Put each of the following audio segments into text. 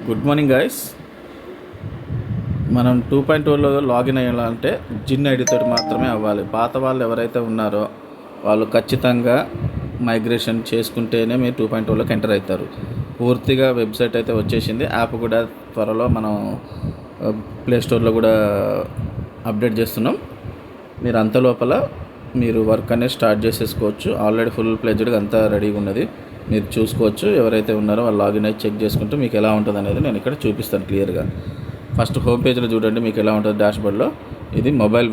Good morning guys. మనం 2.0లో login అయ్యాలంటే జిన్ ఐడితో మాత్రమే అవ్వాలి. పాత వాళ్ళు ఎవరైతే ఉన్నారో వాళ్ళు ఖచ్చితంగా మైగ్రేషన్ చేసుకుంటేనే మీరు 2.0లోకి ఎంటర్ అవుతారు. పూర్తిగా వెబ్సైట్ అయితే వచ్చేసింది. యాప్ కూడా త్వరలో మనం ప్లే స్టోర్లో కూడా అప్డేట్ చేస్తున్నాం. మీరు అంత లోపల మీరు వర్క్ అనేది స్టార్ట్ చేసేసుకోవచ్చు. ఆల్రెడీ ఫుల్ ప్లెజ్డ్గా అంతా రెడీగా ఉన్నది, మీరు చూసుకోవచ్చు. ఎవరైతే ఉన్నారో వాళ్ళు లాగిన్ అయ్యి చెక్ చేసుకుంటే మీకు ఎలా ఉంటుంది అనేది నేను ఇక్కడ చూపిస్తాను క్లియర్గా. ఫస్ట్ హోమ్ పేజ్లో చూడండి మీకు ఎలా ఉంటుంది డాష్బోర్డ్లో. ఇది మొబైల్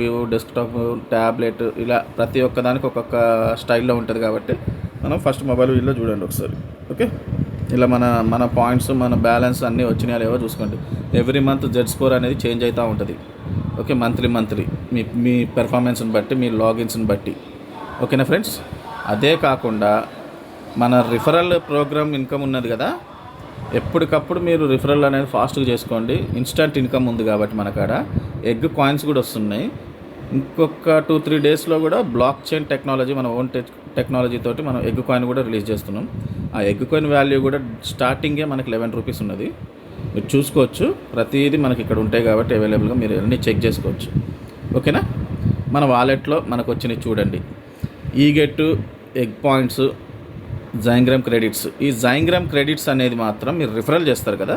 వ్యూ, డెస్క్టాప్, ట్యాబ్లెట్, ఇలా ప్రతి ఒక్క దానికి ఒక్కొక్క స్టైల్లో ఉంటుంది కాబట్టి మనం ఫస్ట్ మొబైల్ వ్యూలో చూడండి ఒకసారి. ఓకే, ఇలా మన పాయింట్స్, మన బ్యాలెన్స్ అన్నీ వచ్చినాయో లేవో చూసుకోండి. ఎవ్రీ మంత్ జెడ్ స్కోర్ అనేది చేంజ్ అవుతూ ఉంటుంది. ఓకే, మంత్లీ మీ పెర్ఫార్మెన్స్ని బట్టి, మీ లాగిన్స్ని బట్టి. ఓకేనా ఫ్రెండ్స్? అదే కాకుండా మన రిఫరల్ ప్రోగ్రామ్ ఇన్కమ్ ఉన్నది కదా, ఎప్పటికప్పుడు మీరు రిఫరల్ అనేది ఫాస్ట్గా చేసుకోండి. ఇన్స్టంట్ ఇన్కమ్ ఉంది కాబట్టి మన కాడ ఎగ్ కాయిన్స్ కూడా వస్తున్నాయి. ఇంకొక 2-3 డేస్లో కూడా బ్లాక్ చైన్ టెక్నాలజీ, మన ఓన్ టెక్నాలజీ తోటి మనం ఎగ్ కాయిన్ కూడా రిలీజ్ చేస్తున్నాం. ఆ ఎగ్ కాయిన్ వాల్యూ కూడా స్టార్టింగే మనకి 11 రూపీస్ ఉన్నది. మీరు చూసుకోవచ్చు, ప్రతిదీ మనకి ఇక్కడ ఉంటాయి కాబట్టి అవైలబుల్గా మీరు అన్నీ చెక్ చేసుకోవచ్చు. ఓకేనా? మన వాలెట్లో మనకు వచ్చినవి చూడండి. ఈగెట్, ఎగ్ పాయింట్స్, జైంగ్రామ్ క్రెడిట్స్. ఈ జైంగ్రామ్ క్రెడిట్స్ అనేది మాత్రం మీరు రిఫరల్ చేస్తారు కదా,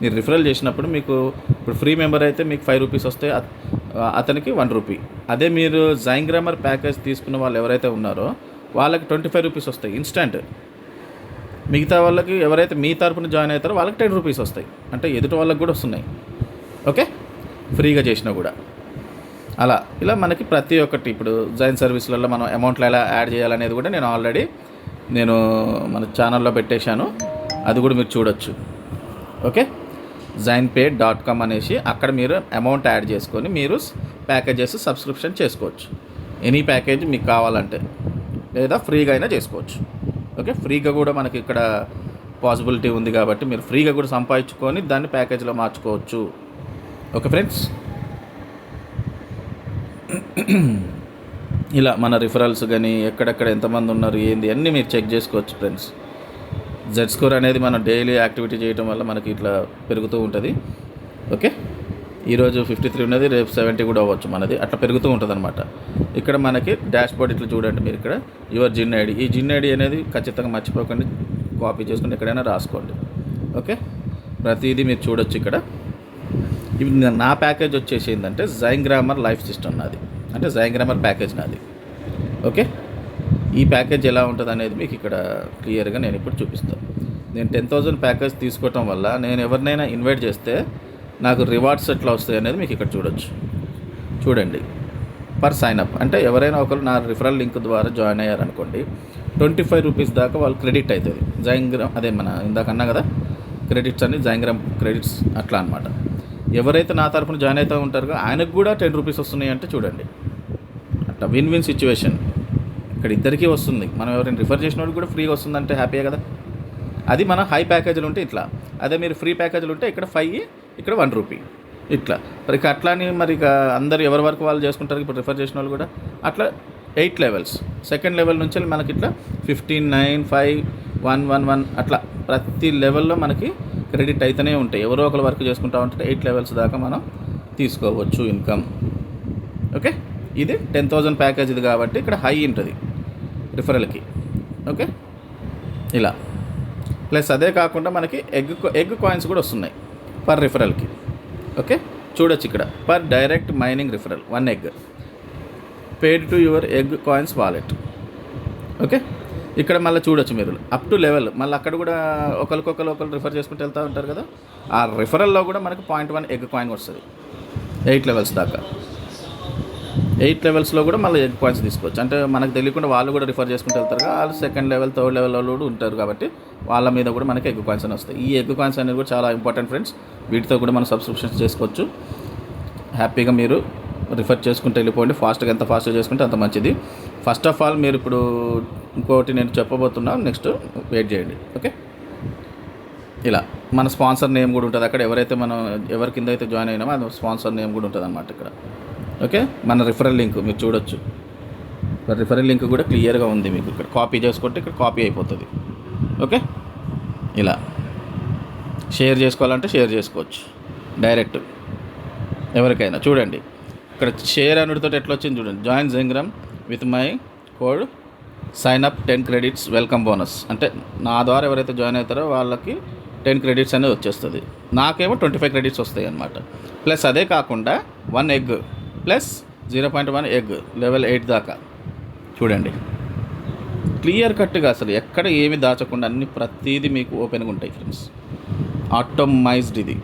మీరు రిఫరల్ చేసినప్పుడు మీకు ఇప్పుడు ఫ్రీ మెంబర్ అయితే మీకు 5 రూపీస్ వస్తాయి, అతనికి 1 రూపీ. అదే మీరు జైంగ్రామర్ ప్యాకేజ్ తీసుకున్న వాళ్ళు ఎవరైతే ఉన్నారో వాళ్ళకి 25 రూపీస్ వస్తాయి ఇన్స్టంట్. మిగతా వాళ్ళకి ఎవరైతే మీ తరపున జాయిన్ అవుతారో వాళ్ళకి 10 రూపీస్ వస్తాయి. అంటే ఎదుటి వాళ్ళకి కూడా వస్తున్నాయి. ఓకే, ఫ్రీగా చేసినా కూడా అలా ఇలా మనకి ప్రతి ఒక్కటి. ఇప్పుడు జైన్ సర్వీస్లలో మనం అమౌంట్లు ఎలా యాడ్ చేయాలనేది కూడా నేను మన ఛానల్లో పెట్టేశాను, అది కూడా మీరు చూడొచ్చు. ఓకే, zainpay.com అనేసి అక్కడ మీరు అమౌంట్ యాడ్ చేసుకొని మీరు ప్యాకేజెస్ సబ్స్క్రిప్షన్ చేసుకోవచ్చు. ఎనీ ప్యాకేజ్ మీకు కావాలంటే, లేదా ఫ్రీగా అయినా చేసుకోవచ్చు. ఓకే, ఫ్రీగా కూడా మనకి ఇక్కడ పాసిబిలిటీ ఉంది కాబట్టి మీరు ఫ్రీగా కూడా సంపాదించుకొని దాన్ని ప్యాకేజ్లో మార్చుకోవచ్చు. ఓకే ఫ్రెండ్స్, ఇలా మన రిఫరల్స్ కానీ ఎక్కడెక్కడ ఎంతమంది ఉన్నారు ఏంది అన్నీ మీరు చెక్ చేసుకోవచ్చు ఫ్రెండ్స్. జెడ్ స్కోర్ అనేది మనం డైలీ యాక్టివిటీ చేయడం వల్ల మనకి ఇట్లా పెరుగుతూ ఉంటుంది. ఓకే, ఈరోజు 53 ఉన్నది, రేపు 70 కూడా అవ్వచ్చు మనది, అట్లా పెరుగుతూ ఉంటుంది అనమాట. ఇక్కడ మనకి డాష్బోర్డ్ ఇట్లా చూడండి మీరు. ఇక్కడ యువర్ జిన్ ఐడి, ఈ జిన్ ఐడి అనేది ఖచ్చితంగా మర్చిపోకండి, కాపీ చేసుకుని ఎక్కడైనా రాసుకోండి. ఓకే, ప్రతిదీ మీరు చూడొచ్చు ఇక్కడ. ఇవి నా ప్యాకేజ్ వచ్చేసి ఏంటంటే జైంగ్రామర్ లైఫ్ సిస్టమ్ నాది, అంటే జైంగ్రామర్ ప్యాకేజ్ నాది. ఓకే, ఈ ప్యాకేజ్ ఎలా ఉంటుంది అనేది మీకు ఇక్కడ క్లియర్గా నేను ఇప్పుడు చూపిస్తాను. నేను 10,000 ప్యాకేజ్ తీసుకోవటం వల్ల నేను ఎవరినైనా ఇన్వైట్ చేస్తే నాకు రివార్డ్స్ ఎట్లా వస్తాయి అనేది మీకు ఇక్కడ చూడండి. పర్ సైన్అప్ అంటే ఎవరైనా ఒకరు నా రిఫరల్ లింక్ ద్వారా జాయిన్ అయ్యారనుకోండి, 25 రూపీస్ దాకా వాళ్ళు క్రెడిట్ అవుతుంది. జైంగ్రామ్ అదే మన ఇందాక అన్నా కదా క్రెడిట్స్ అని, జైంగ్రామ్ క్రెడిట్స్ అట్లా అనమాట. ఎవరైతే నా తరఫున జాయిన్ అవుతూ ఉంటారో ఆయనకు కూడా 10 రూపీస్ వస్తున్నాయి అంటే చూడండి, అట్లా విన్ సిచ్యువేషన్. ఇక్కడ ఇద్దరికీ వస్తుంది. మనం ఎవరైనా రిఫర్ చేసిన వాడికి కూడా ఫ్రీగా వస్తుందంటే హ్యాపీయే కదా. అది మన హై ప్యాకేజీలు ఉంటే ఇట్లా, అదే మీరు ఫ్రీ ప్యాకేజీలు ఉంటే ఇక్కడ 5, ఇక్కడ 1 రూపీ ఇట్లా. మరి ఇక అట్లానే మరి ఇక అందరు ఎవరి వరకు వాళ్ళు చేసుకుంటారు. ఇప్పుడు రిఫర్ చేసిన వాళ్ళు కూడా అట్లా 8 లెవెల్స్. సెకండ్ లెవెల్ నుంచి మనకి ఇట్లా 15, 9, 5, 1, 1, 1 అట్లా ప్రతి లెవెల్లో మనకి క్రెడిట్ అయితేనే ఉంటాయి. ఎవరో ఒకరు వర్క్ చేసుకుంటా ఉంటే 8 లెవెల్స్ దాకా మనం తీసుకోవచ్చు ఇన్కమ్. ఓకే, ఇది 10,000 ప్యాకేజ్ ఇది కాబట్టి ఇక్కడ హై ఉంటుంది రిఫరల్కి. ఓకే, ఇలా ప్లస్ అదే కాకుండా మనకి ఎగ్ కాయిన్స్ కూడా వస్తున్నాయి పర్ రిఫరల్కి. ఓకే, చూడొచ్చు ఇక్కడ per direct mining referral 1 egg paid to your egg coins wallet. Okay, ఇక్కడ మళ్ళీ చూడొచ్చు మీరు అప్ టు లెవెల్. మళ్ళీ అక్కడ కూడా ఒకరు రిఫర్ చేసుకుంటూ వెళ్తూ ఉంటారు కదా, ఆ రిఫరల్లో కూడా మనకి 0.1 ఎగ్ కాయిన్ వస్తుంది. 8 లెవెల్స్ దాకా, 8 లెవెల్స్లో కూడా మళ్ళీ ఎగ్ కాయిన్స్ తీసుకోవచ్చు. అంటే మనకు తెలియకుండా వాళ్ళు కూడా రిఫర్ చేసుకుంటూ వెళ్తారు కదా, వాళ్ళు సెకండ్ లెవెల్, థర్డ్ లెవెల్లో కూడా ఉంటారు కాబట్టి వాళ్ళ మీద కూడా మనకి ఎగ్ కాయిన్స్ అని వస్తాయి. ఈ ఎగ్ కాయిన్స్ అనేది కూడా చాలా ఇంపార్టెంట్ ఫ్రెండ్స్. వీటితో కూడా మనం సబ్స్క్రిప్షన్స్ చేసుకోవచ్చు. హ్యాపీగా మీరు రిఫర్ చేసుకుంటూ వెళ్ళిపోండి. ఎంత ఫాస్ట్గా చేసుకుంటే అంత మంచిది. ఫస్ట్ ఆఫ్ ఆల్ మీరు ఇప్పుడు ఇంకోటి నేను చెప్పబోతున్నా, నెక్స్ట్ వెయిట్ చేయండి. ఓకే, ఇలా మన స్పాన్సర్ నేమ్ కూడా ఉంటుంది అక్కడ. ఎవరి కింద అయితే జాయిన్ అయినామో అది స్పాన్సర్ నేమ్ కూడా ఉంటుంది అన్నమాట ఇక్కడ. ఓకే, మన రిఫరల్ లింక్ మీరు చూడొచ్చు. రిఫరల్ లింక్ కూడా క్లియర్గా ఉంది మీకు. ఇక్కడ కాపీ చేసుకుంటే ఇక్కడ కాపీ అయిపోతుంది. ఓకే, ఇలా షేర్ చేసుకోవాలంటే షేర్ చేసుకోవచ్చు డైరెక్ట్ ఎవరికైనా. చూడండి ఇక్కడ షేర్ అనుడితో ఎట్లా వచ్చింది చూడండి. Join Zengram with my code sign up 10 credits welcome bonus. అంటే నా ద్వారా ఎవరైతే జాయిన్ అవుతారో వాళ్ళకి 10 క్రెడిట్స్ అనేది వచ్చేస్తుంది. నాకేమో 25 క్రెడిట్స్ వస్తాయి అన్నమాట. ప్లస్ అదే కాకుండా 1 ఎగ్ ప్లస్ 0.1 ఎగ్ లెవెల్ 8 దాకా. చూడండి క్లియర్ కట్గా అసలు ఎక్కడ ఏమి దాచకుండా అన్ని ప్రతిదీ మీకు ఓపెన్గా ఉంటాయి ఫ్రెండ్స్. ఆటోమైజ్డ్ ఇది.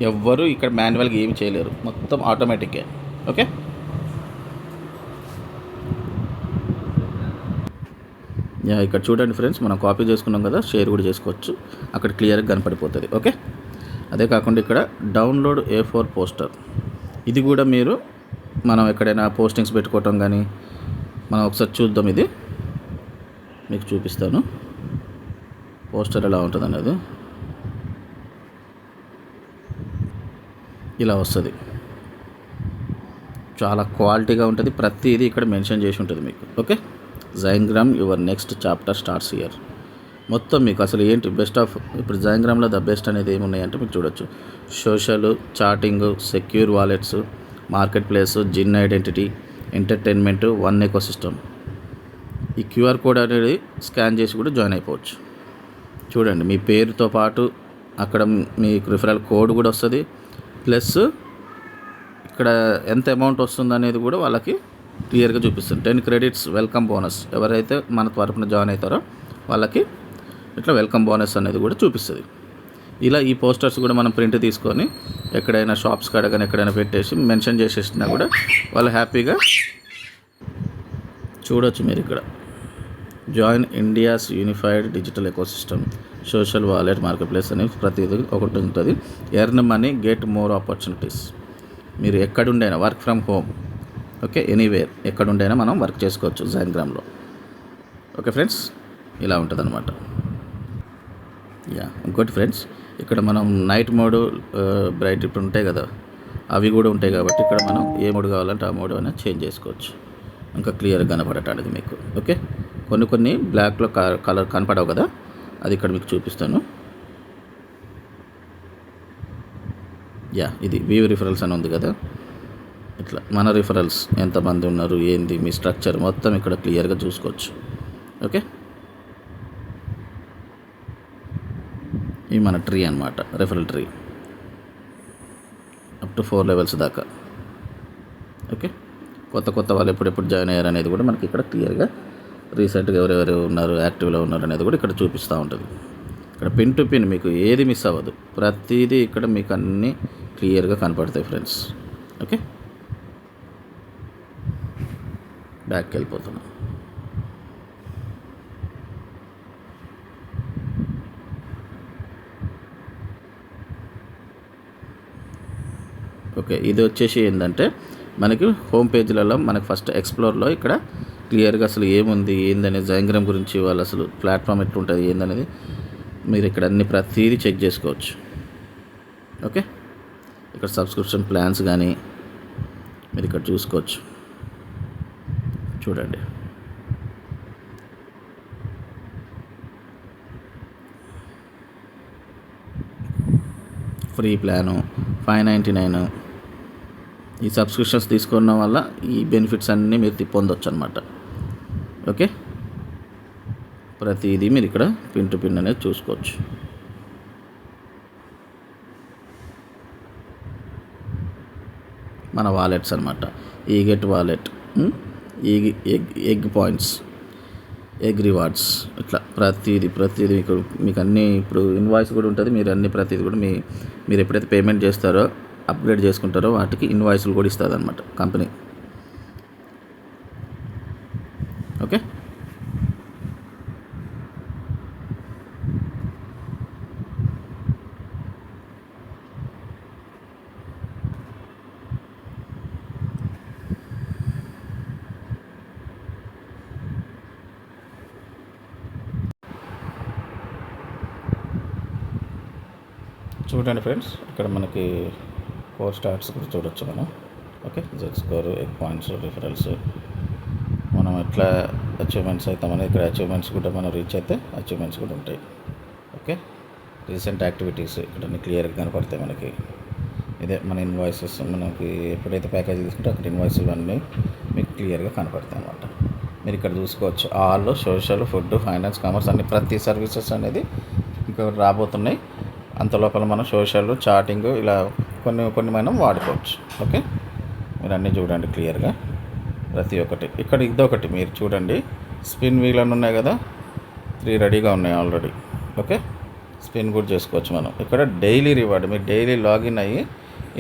ఎవ్వరు ఇక్కడ మాన్యువల్గా ఏమి చేయలేరు, మొత్తం ఆటోమేటిక్గా. ఓకే ఇక్కడ చూడండి ఫ్రెండ్స్, మనం కాపీ చేసుకున్నాం కదా, షేర్ కూడా చేసుకోవచ్చు. అక్కడ క్లియర్గా కనపడిపోతుంది. ఓకే అదే కాకుండా ఇక్కడ డౌన్లోడ్ A4 పోస్టర్, ఇది కూడా మీరు మనం ఎక్కడైనా పోస్టింగ్స్ పెట్టుకోవటం కానీ, మనం ఒకసారి చూద్దాం. ఇది మీకు చూపిస్తాను పోస్టర్ ఎలా ఉంటుంది అనేది. ఇలా వస్తుంది, చాలా క్వాలిటీగా ఉంటుంది. ప్రతిదీ ఇక్కడ మెన్షన్ చేసి ఉంటుంది మీకు. Okay Zengram your next chapter starts here. మొత్తం మీకు అసలు ఏంటి బెస్ట్ ఆఫ్ ఇప్పుడు జైన్గ్రామ్లో ద బెస్ట్ అనేది ఏమున్నాయంటే మీకు చూడొచ్చు. Social, chatting, secure wallets, marketplace, జిన్ ఐడెంటిటీ, ఎంటర్టైన్మెంట్, వన్ ఎకోసిస్టమ్. ఈ క్యూఆర్ కోడ్ అనేది స్కాన్ చేసి కూడా జాయిన్ అయిపోవచ్చు. చూడండి మీ పేరుతో పాటు అక్కడ మీకు రిఫరల్ కోడ్ కూడా వస్తుంది. ప్లస్ ఇక్కడ ఎంత అమౌంట్ వస్తుంది అనేది కూడా వాళ్ళకి క్లియర్గా చూపిస్తుంది. 10 క్రెడిట్స్ వెల్కమ్ బోనస్. ఎవరైతే మన తరపున జాయిన్ అవుతారో వాళ్ళకి ఇట్లా వెల్కమ్ బోనస్ అనేది కూడా చూపిస్తుంది. ఇలా ఈ పోస్టర్స్ కూడా మనం ప్రింట్ తీసుకొని ఎక్కడైనా షాప్స్ కాడ కానీ ఎక్కడైనా పెట్టేసి మెన్షన్ చేసేసినా కూడా వాళ్ళు హ్యాపీగా చూడవచ్చు. మీరు ఇక్కడ join India's unified digital ecosystem, social wallet, marketplace అనేవి ప్రతిదీ ఒకటి ఉంటుంది. Earn money, get more opportunities. మీరు ఎక్కడుండైనా work from home, okay anywhere, ఎక్కడుండైనా మనం వర్క్ చేసుకోవచ్చు జైన్గ్రామ్లో. ఓకే ఫ్రెండ్స్ ఇలా ఉంటుంది అనమాట. ఇంకోటి ఫ్రెండ్స్, ఇక్కడ మనం నైట్ మోడ్, బ్రైట్ ఇప్పుడు ఉంటాయి కదా, అవి కూడా ఉంటాయి కాబట్టి ఇక్కడ మనం ఏ మోడ్ కావాలంటే ఆ మోడ్ అయినా చేంజ్ చేసుకోవచ్చు, ఇంకా క్లియర్గా కనపడటానికి మీకు. ఓకే కొన్ని బ్లాక్లో కలర్ కనపడవు కదా, అది ఇక్కడ మీకు చూపిస్తాను. ఇది వ్యూ రిఫరల్స్ అని ఉంది కదా, ఇట్లా మన రిఫరల్స్ ఎంతమంది ఉన్నారు, ఏంది మీ స్ట్రక్చర్ మొత్తం ఇక్కడ క్లియర్గా చూసుకోవచ్చు. ఓకే ఇది మన ట్రీ అనమాట, referral tree up to 4 levels దాకా. ఓకే కొత్త వాళ్ళు ఎప్పుడెప్పుడు జాయిన్ అయ్యారు అనేది కూడా మనకి ఇక్కడ క్లియర్గా, రీసెంట్గా ఎవరెవరు ఉన్నారు, యాక్టివ్లో ఉన్నారు అనేది కూడా ఇక్కడ చూపిస్తూ ఉంటుంది. ఇక్కడ పిన్ టు పిన్ మీకు ఏది మిస్ అవ్వదు, ప్రతిదీ ఇక్కడ మీకు అన్నీ క్లియర్గా కనపడతాయి ఫ్రెండ్స్. ఓకే బ్యాక్కి వెళ్ళిపోతున్నాం. ఓకే ఇది వచ్చేసి ఏంటంటే మనకి హోమ్ పేజ్లలో మనకి ఫస్ట్ ఎక్స్ప్లోర్లో ఇక్కడ క్లియర్గా అసలు ఏముంది ఏందనేది, జైన్గ్రామ్ గురించి వాళ్ళు అసలు ప్లాట్ఫామ్ ఎట్లుంటుంది ఏందనేది మీరు ఇక్కడ అన్ని ప్రతిదీ చెక్ చేసుకోవచ్చు. ఓకే ఇక్కడ సబ్స్క్రిప్షన్ ప్లాన్స్ కానీ మీరు ఇక్కడ చూసుకోవచ్చు. చూడండి ఫ్రీ ప్లాను 599. ఈ సబ్స్క్రిప్షన్స్ తీసుకోవడం వల్ల ఈ బెనిఫిట్స్ అన్నీ మీరు పొందొచ్చు అనమాట. ఓకే ప్రతిదీ మీరు ఇక్కడ పిన్ టు పిన్ అనేది చూసుకోవచ్చు. మన వాలెట్స్ అనమాట, ఈ get wallet, egg points, egg rewards, ఇట్లా ప్రతిదీ మీకు అన్నీ ఇప్పుడు ఇన్వాయిస్ కూడా ఉంటుంది. మీరు అన్ని ప్రతిదీ కూడా మీరు ఎప్పుడైతే పేమెంట్ చేస్తారో, అప్గ్రేడ్ చేసుకుంటారో వాటికి ఇన్వాయిస్లు కూడా ఇస్తుంది అనమాట కంపెనీ. ఓకే చూడండి ఫ్రెండ్స్, ఇక్కడ మనకి 4 స్టార్ట్స్ కూడా చూడొచ్చు మనం. Okay Z score, egg points, referrals, మనం ఎట్లా అచీవ్మెంట్స్ అవుతామని ఇక్కడ అచీవ్మెంట్స్ కూడా మనం రీచ్ అయితే అచీవ్మెంట్స్ కూడా ఉంటాయి. ఓకే రీసెంట్ యాక్టివిటీస్ ఇక్కడ క్లియర్గా కనపడతాయి మనకి. ఇదే మన ఇన్వాయిసెస్, మనకి ఎప్పుడైతే ప్యాకేజీ తీసుకుంటే అక్కడ ఇన్వాయిస్లు అన్నీ మీకు క్లియర్గా కనపడతాయి అన్నమాట. మీరు ఇక్కడ చూసుకోవచ్చు all social, food, finance, commerce అన్ని ప్రతి సర్వీసెస్ అనేది ఇంకా రాబోతున్నాయి. అంత లోపల మనం సోషల్, చాటింగ్ ఇలా కొన్ని మనం వాడుకోవచ్చు. ఓకే, మీరు అన్నీ చూడండి క్లియర్గా ప్రతి ఒక్కటి. ఇక్కడ ఇదొకటి మీరు చూడండి, స్పిన్ వీల్ అని ఉన్నాయి కదా, 3 రెడీగా ఉన్నాయి ఆల్రెడీ. ఓకే, స్పిన్ కూడా చేసుకోవచ్చు మనం. ఇక్కడ డైలీ రివార్డ్, మీరు డైలీ లాగిన్ అయ్యి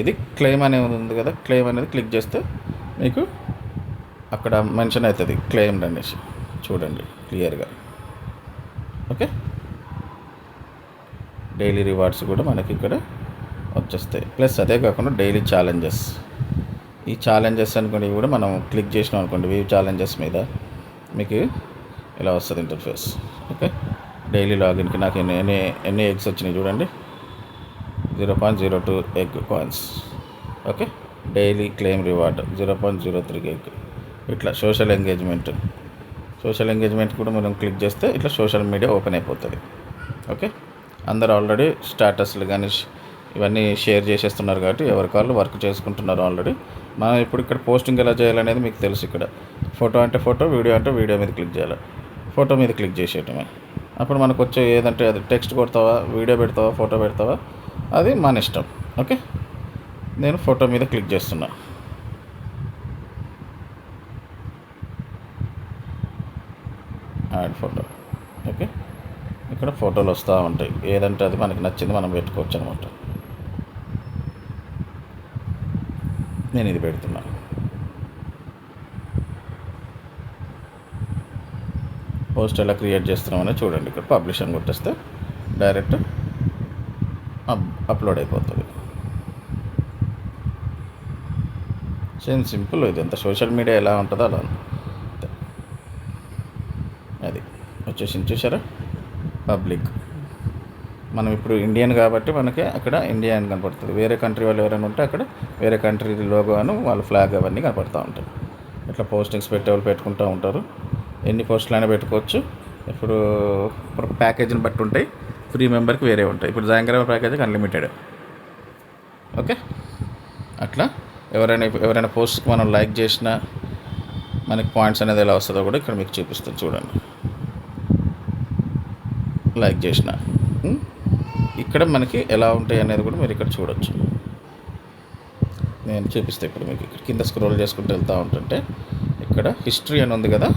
ఇది క్లెయిమ్ అనేది ఉంది కదా, క్లెయిమ్ అనేది క్లిక్ చేస్తే మీకు అక్కడ మెన్షన్ అవుతుంది క్లెయిమ్డ్ అనేసి, చూడండి క్లియర్గా. ఓకే, డైలీ రివార్డ్స్ కూడా మనకి ఇక్కడ వచ్చేస్తాయి. ప్లస్ అదే కాకుండా డైలీ ఛాలెంజెస్, ఈ ఛాలెంజెస్ అనుకోండి కూడా మనం క్లిక్ చేసినాం అనుకోండి వ్యూ ఛాలెంజెస్ మీద, మీకు ఇలా వస్తుంది ఇంటర్ఫేస్. ఓకే, డైలీ లాగిన్కి నాకు ఎన్ని ఎగ్స్ వచ్చినాయి చూడండి, 0.02 egg coins. Okay, daily claim reward 0.03 egg. ఇట్లా సోషల్ ఎంగేజ్మెంట్ కూడా మనం క్లిక్ చేస్తే ఇట్లా సోషల్ మీడియా ఓపెన్ అయిపోతుంది. ఓకే, అందరు ఆల్రెడీ స్టేటస్లు కానీ ఇవన్నీ షేర్ చేసేస్తున్నారు కాబట్టి ఎవరికి వాళ్ళు వర్క్ చేసుకుంటున్నారు ఆల్రెడీ. మనం ఇప్పుడు ఇక్కడ పోస్టింగ్ ఎలా చేయాలనేది మీకు తెలుసు. ఇక్కడ ఫోటో అంటే ఫోటో, వీడియో అంటే వీడియో మీద క్లిక్ చేయాలి. ఫోటో మీద క్లిక్ చేసేయటమే. అప్పుడు మనకు వచ్చే ఏదంటే అది టెక్స్ట్ కొడతావా, వీడియో పెడతావా, ఫోటో పెడతావా, అది మన ఇష్టం. ఓకే, నేను ఫోటో మీద క్లిక్ చేస్తున్నా. Add photo. ఓకే, ఇక్కడ ఫోటోలు వస్తూ ఉంటాయి, ఏదంటే అది మనకి నచ్చింది మనం పెట్టుకోవచ్చు అనమాట. నేను ఇది పెడుతున్నా. పోస్ట్ ఎలా క్రియేట్ చేస్తున్నామని చూడండి. ఇక్కడ పబ్లిష్ అని కొట్టేస్తే డైరెక్ట్ అప్లోడ్ అయిపోతుంది. Same simple. ఇది ఎంత సోషల్ మీడియా ఎలా ఉంటుందో అలా అది వచ్చేసి చూసారా, పబ్లిక్. మనం ఇప్పుడు ఇండియన్ కాబట్టి మనకి అక్కడ ఇండియా అని కనపడుతుంది. వేరే కంట్రీ వాళ్ళు ఎవరైనా ఉంటే అక్కడ వేరే కంట్రీ లోగో అని వాళ్ళ ఫ్లాగ్ అవన్నీ కనపడుతూ ఉంటాయి. ఇట్లా పోస్టింగ్స్ పెట్టేవాళ్ళు పెట్టుకుంటూ ఉంటారు. ఎన్ని పోస్టులు అయినా పెట్టుకోవచ్చు. ఇప్పుడు ప్యాకేజీని బట్టి ఉంటాయి. ఫ్రీ మెంబర్కి వేరే ఉంటాయి. ఇప్పుడు జాంగ్రఫ్ ప్యాకేజీకి అన్లిమిటెడ్. ఓకే, అట్లా ఎవరైనా పోస్ట్కి మనం లైక్ చేసినా మనకి పాయింట్స్ అనేది ఎలా వస్తుందో కూడా ఇక్కడ మీకు చూపిస్తుంది. చూడండి, లైక్ చేసిన ఇక్కడ మనకి ఎలా ఉంటాయి అనేది కూడా మీరు ఇక్కడ చూడొచ్చు. నేను చూపిస్తే ఇప్పుడు మీకు ఇక్కడ కింద స్క్రోల్ చేసుకుంటూ వెళ్తూ ఉంటుంటే ఇక్కడ హిస్టరీ అని ఉంది కదా,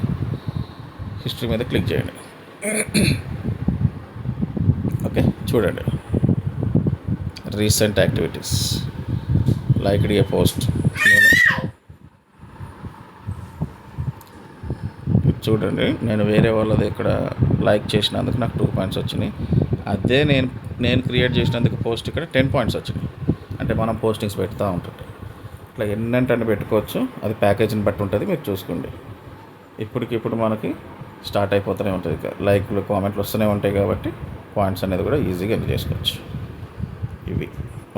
హిస్టరీ మీద క్లిక్ చేయండి. ఓకే, చూడండి రీసెంట్ యాక్టివిటీస్, లైక్డ్ ఏ పోస్ట్. చూడండి, నేను వేరే వాళ్ళది ఇక్కడ లైక్ చేసినందుకు నాకు 2 పాయింట్స్ వచ్చినాయి. అదే నేను క్రియేట్ చేసినందుకు పోస్ట్ ఇక్కడ 10 పాయింట్స్ వచ్చినాయి. అంటే మనం పోస్టింగ్స్ పెడతా ఉంటుంటాం. ఇట్లా ఎన్నంటే పెట్టుకోవచ్చు. అది ప్యాకేజీని బట్టి ఉంటుంది, మీరు చూసుకోండి. ఇప్పుడు మనకి స్టార్ట్ అయిపోతూనే ఉంటుంది. లైక్లు, కామెంట్లు వస్తూనే ఉంటాయి కాబట్టి పాయింట్స్ అనేది కూడా ఈజీగా ఎంజాయ్ చేసుకోవచ్చు. ఇవి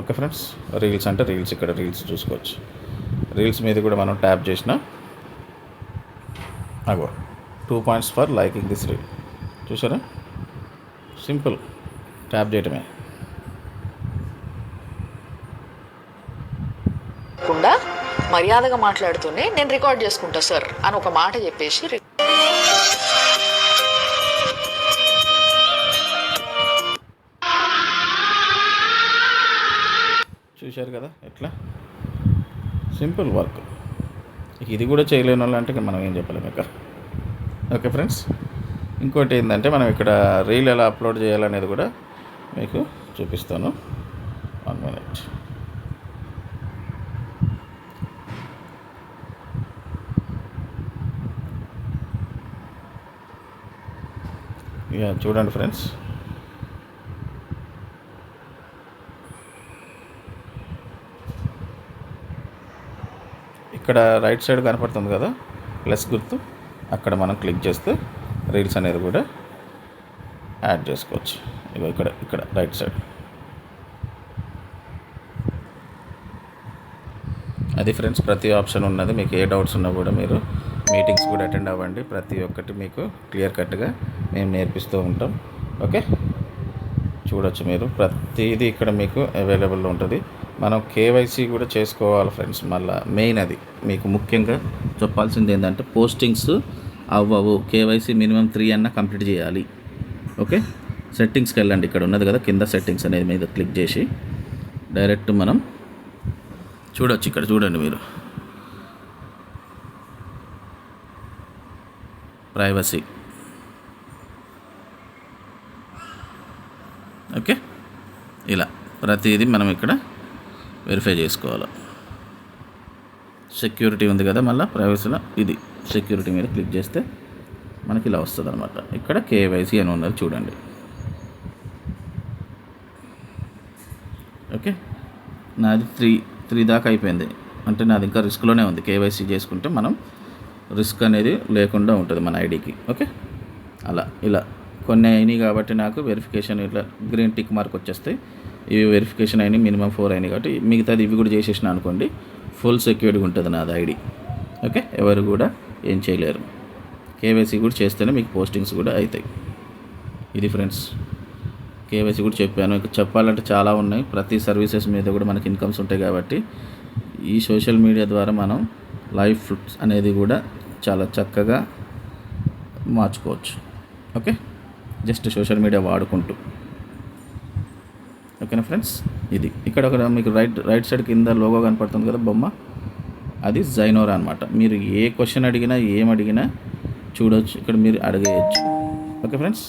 ఓకే ఫ్రెండ్స్. రీల్స్ అంటే రీల్స్, ఇక్కడ రీల్స్ చూసుకోవచ్చు. రీల్స్ మీద కూడా మనం ట్యాప్ చేసిన అగో 2 points for liking this reel. చూసారా, సింపుల్, ట్యాప్ చేయటమే. మర్యాదగా మాట్లాడుతూనే నేను రికార్డ్ చేసుకుంటా సార్ అని ఒక మాట చెప్పేసి చూశారు కదా ఎట్లా సింపుల్ వర్క్. ఇది కూడా చేయలేని వాళ్ళు అంటే మనం ఏం చెప్పలేము ఇక. ఓకే ఫ్రెండ్స్, ఇంకోటి ఏంటంటే మనం ఇక్కడ రీల్ ఎలా అప్లోడ్ చేయాలనేది కూడా మీకు చూపిస్తాను. 1 minute. ఇక చూడండి ఫ్రెండ్స్, ఇక్కడ రైట్ సైడ్ కనపడుతుంది కదా ప్లస్ గుర్తు, అక్కడ మనం క్లిక్ చేస్తే రీల్స్ అనేది కూడా యాడ్ చేసుకోవచ్చు. ఇగో ఇక్కడ రైట్ సైడ్. అది ఫ్రెండ్స్, ప్రతి ఆప్షన్ ఉన్నది. మీకు ఏ డౌట్స్ ఉన్నా కూడా మీరు మీటింగ్స్ కూడా అటెండ్ అవ్వండి. ప్రతి ఒక్కటి మీకు క్లియర్ కట్గా మేము నేర్పిస్తూ ఉంటాం. ఓకే, చూడొచ్చు మీరు, ప్రతిదీ ఇక్కడ మీకు అవైలబుల్లో ఉంటుంది. మనం కేవైసీ కూడా చేసుకోవాలి ఫ్రెండ్స్. మళ్ళీ మెయిన్ అది మీకు ముఖ్యంగా చెప్పాల్సింది ఏంటంటే పోస్టింగ్స్ అవ్వవు, కేవైసీ మినిమం 3 అన్న కంప్లీట్ చేయాలి. ఓకే, సెట్టింగ్స్కి వెళ్ళండి. ఇక్కడ ఉన్నది కదా కింద సెట్టింగ్స్ అనేది మీద క్లిక్ చేసి డైరెక్ట్ మనం చూడొచ్చు. ఇక్కడ చూడండి మీరు, ప్రైవసీ. ఓకే, ఇలా ప్రతిదీ మనం ఇక్కడ వెరిఫై చేసుకోవాలి. సెక్యూరిటీ ఉంది కదా, మళ్ళీ ప్రైవసీలో ఇది సెక్యూరిటీ మీద క్లిక్ చేస్తే మనకి ఇలా వస్తుంది అనమాట. ఇక్కడ కేవైసీ అని ఉన్నది చూడండి. ఓకే, నాది త్రీ దాకా అయిపోయింది, అంటే నాది ఇంకా రిస్క్లోనే ఉంది. కేవైసీ చేసుకుంటే మనం రిస్క్ అనేది లేకుండా ఉంటుంది మన ఐడికి. ఓకే, అలా ఇలా కొన్ని అయినాయి కాబట్టి నాకు వెరిఫికేషన్ ఇట్లా గ్రీన్ టిక్ మార్క్ వచ్చేస్తాయి. ఇవి వెరిఫికేషన్ అయినాయి, మినిమం 4 అయినాయి కాబట్టి మిగతాది ఇవి కూడా చేసేసిన అనుకోండి, ఫుల్ సెక్యూర్డ్గా ఉంటుంది నాది ఐడి. ఓకే, ఎవరు కూడా ఏం చేయలేరు. కేవైసీ కూడా చేస్తేనే మీకు పోస్టింగ్స్ కూడా అవుతాయి. ఇది ఫ్రెండ్స్, కేవైసీ కూడా చెప్పాను. ఇంకా చెప్పాలంటే చాలా ఉన్నాయి. ప్రతి సర్వీసెస్ మీద కూడా మనకి ఇన్కమ్స్ ఉంటాయి కాబట్టి ఈ సోషల్ మీడియా ద్వారా మనం లైఫ్ అనేది కూడా చాలా చక్కగా మార్చుకోవచ్చు. ఓకే, జస్ట్ సోషల్ మీడియా వాడుకుంటూ. ఓకేనా ఫ్రెండ్స్, ఇది ఇక్కడ ఒక మీకు రైట్ సైడ్ కింద లోగో కనపడుతుంది కదా బొమ్మ, అది జైనోరా అనమాట. మీరు ఏ క్వశ్చన్ అడిగినా ఏం అడిగినా చూడవచ్చు, ఇక్కడ మీరు అడిగేయచ్చు. ఓకే ఫ్రెండ్స్,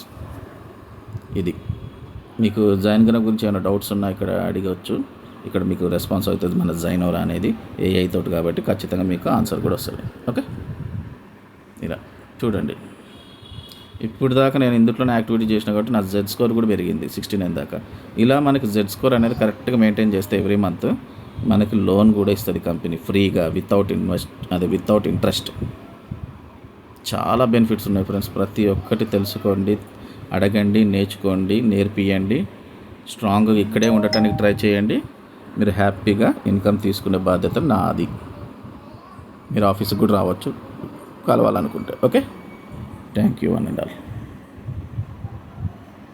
ఇది మీకు జైన్గన గురించి ఏమైనా డౌట్స్ ఉన్నా ఇక్కడ అడగవచ్చు. ఇక్కడ మీకు రెస్పాన్స్ అవుతుంది మన జైనోరా అనేది ఏఐ తోటి కాబట్టి ఖచ్చితంగా మీకు ఆన్సర్ కూడా వస్తుంది. ఓకే, ఇలా చూడండి. ఇప్పుడు దాకా నేను ఇందులోనే యాక్టివిటీ చేసిన కాబట్టి నా జెడ్ స్కోర్ కూడా పెరిగింది 69 దాకా. ఇలా మనకి జెడ్ స్కోర్ అనేది కరెక్ట్గా మెయింటైన్ చేస్తే ఎవ్రీ మంత్ మనకి లోన్ కూడా ఇస్తుంది కంపెనీ ఫ్రీగా, వితౌట్ ఇంట్రెస్ట్. చాలా బెనిఫిట్స్ ఉన్నాయి ఫ్రెండ్స్. ప్రతి ఒక్కటి తెలుసుకోండి, అడగండి, నేర్చుకోండి, నేర్పియండి. స్ట్రాంగ్గా ఇక్కడే ఉండటానికి ట్రై చేయండి. మీరు హ్యాపీగా ఇన్కమ్ తీసుకునే బాధ్యత నాది. మీరు ఆఫీస్కి కూడా రావచ్చు కలవాలనుకుంటే. Okay, thank you one and all.